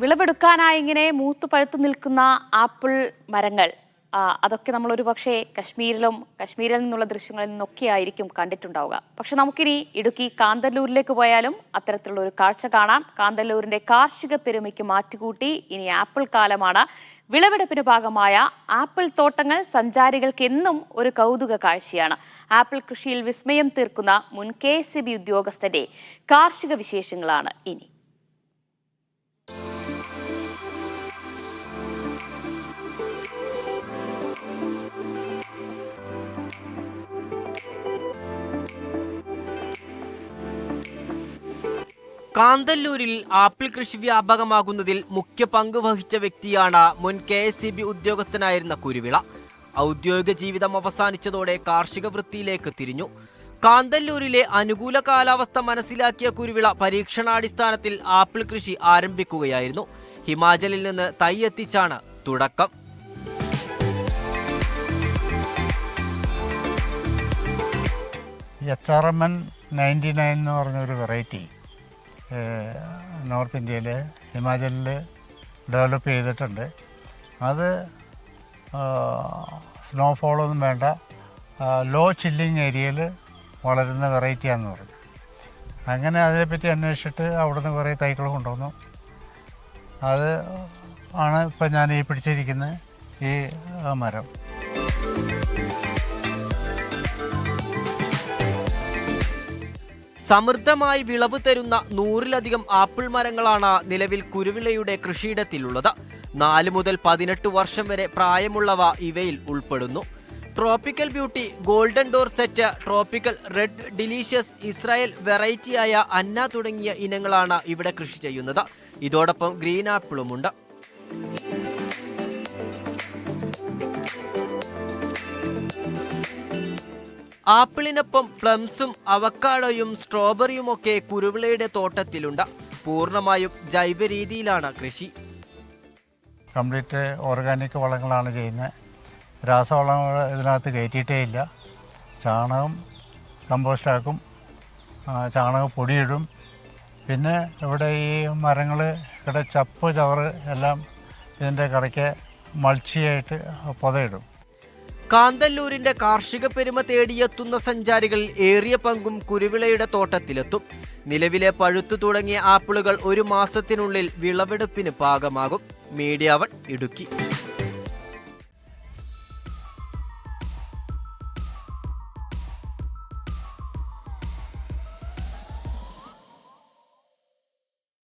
വിളവെടുക്കാനായി ഇങ്ങനെ മൂത്തു പഴുത്തു നിൽക്കുന്ന ആപ്പിൾ മരങ്ങൾ അതൊക്കെ നമ്മൾ ഒരു പക്ഷേ കശ്മീരിൽ നിന്നുള്ള ദൃശ്യങ്ങളിൽ നിന്നൊക്കെ ആയിരിക്കും കണ്ടിട്ടുണ്ടാവുക. പക്ഷെ നമുക്കിനി ഇടുക്കി കാന്തല്ലൂരിലേക്ക് പോയാലും അത്തരത്തിലുള്ള ഒരു കാഴ്ച കാണാം. കാന്തല്ലൂരിന്റെ കാർഷിക പെരുമയ്ക്ക് മാറ്റുകൂട്ടി ഇനി ആപ്പിൾ കാലമാണ്. വിളവെടുപ്പിന് ഭാഗമായ ആപ്പിൾ തോട്ടങ്ങൾ സഞ്ചാരികൾക്ക് എന്നും ഒരു കൗതുക കാഴ്ചയാണ്. ആപ്പിൾ കൃഷിയിൽ വിസ്മയം തീർക്കുന്ന മുൻ KSEB ഉദ്യോഗസ്ഥന്റെ കാർഷിക വിശേഷങ്ങളാണ് ഇനി. കാന്തല്ലൂരിൽ ആപ്പിൾ കൃഷി വ്യാപകമാകുന്നതിൽ മുഖ്യ പങ്ക് വഹിച്ച വ്യക്തിയാണ് മുൻ KSEB ഉദ്യോഗസ്ഥനായിരുന്ന കുരുവിള. ഔദ്യോഗിക ജീവിതം അവസാനിച്ചതോടെ കാർഷിക വൃത്തിയിലേക്ക് തിരിഞ്ഞു. കാന്തല്ലൂരിലെ അനുകൂല കാലാവസ്ഥ മനസ്സിലാക്കിയ കുരുവിള പരീക്ഷണാടിസ്ഥാനത്തിൽ ആപ്പിൾ കൃഷി ആരംഭിക്കുകയായിരുന്നു. ഹിമാചലിൽ നിന്ന് തൈ എത്തിച്ചാണ് തുടക്കം. HRMN 99 എന്ന് പറഞ്ഞൊരു വെറൈറ്റി നോർത്ത് ഇന്ത്യയിൽ ഹിമാചലിൽ ഡെവലപ്പ് ചെയ്തിട്ടുണ്ട്. അത് സ്നോഫോളൊന്നും വേണ്ട ലോ ചില്ലിങ് ഏരിയയിൽ വളരുന്ന വെറൈറ്റിയാണെന്ന് പറഞ്ഞു. അങ്ങനെ അതിനെപ്പറ്റി അന്വേഷിച്ചിട്ട് അവിടുന്ന് കുറേ തൈകൾ കൊണ്ടുവന്നു. അത് ആണ് ഇപ്പം ഞാൻ ഈ പിടിച്ചിരിക്കുന്ന ഈ മരം. സമൃദ്ധമായി വിളവ് തരുന്ന 100-ലധികം ആപ്പിൾ മരങ്ങളാണ് നിലവിൽ കുരുവിളയുടെ കൃഷിയിടത്തിലുള്ളത്. 4 മുതൽ 18 വർഷം വരെ പ്രായമുള്ളവ ഇവയിൽ ഉൾപ്പെടുന്നു. Tropical beauty, golden Dorsett, tropical red delicious, Israel വെറൈറ്റിയായ അന്ന തുടങ്ങിയ ഇനങ്ങളാണ് ഇവിടെ കൃഷി ചെയ്യുന്നത്. ഇതോടൊപ്പം ഗ്രീൻ ആപ്പിളുമുണ്ട്. ആപ്പിളിനൊപ്പം പ്ലംസും അവക്കാഡോയും സ്ട്രോബെറിയുമൊക്കെ കുരുവിളയുടെ തോട്ടത്തിലുണ്ട്. പൂർണ്ണമായും ജൈവ രീതിയിലാണ് കൃഷി. കംപ്ലീറ്റ് ഓർഗാനിക് വളങ്ങളാണ് ചെയ്യുന്നത്. രാസവളങ്ങൾ ഇതിനകത്ത് കയറ്റിയിട്ടേ ഇല്ല. ചാണകം കമ്പോസ്റ്റാക്കും, ചാണകപ്പൊടിയിടും. പിന്നെ ഇവിടെ ഈ മരങ്ങൾ ഇവിടെ ചപ്പ് ചവറ് എല്ലാം ഇതിൻ്റെ കടയ്ക്ക് മൾച്ചിയായിട്ട് പൊതയിടും. കാന്തല്ലൂരിന്റെ കാർഷിക പെരുമ തേടിയെത്തുന്ന സഞ്ചാരികൾ ഏറിയ പങ്കും കുരുവിളയുടെ തോട്ടത്തിലെത്തും. നിലവിലെ പഴുത്തു തുടങ്ങിയ ആപ്പിളുകൾ 1 മാസത്തിനുള്ളിൽ വിളവെടുപ്പിന് പാകമാകും. മീഡിയ 1 ഇടുക്കി.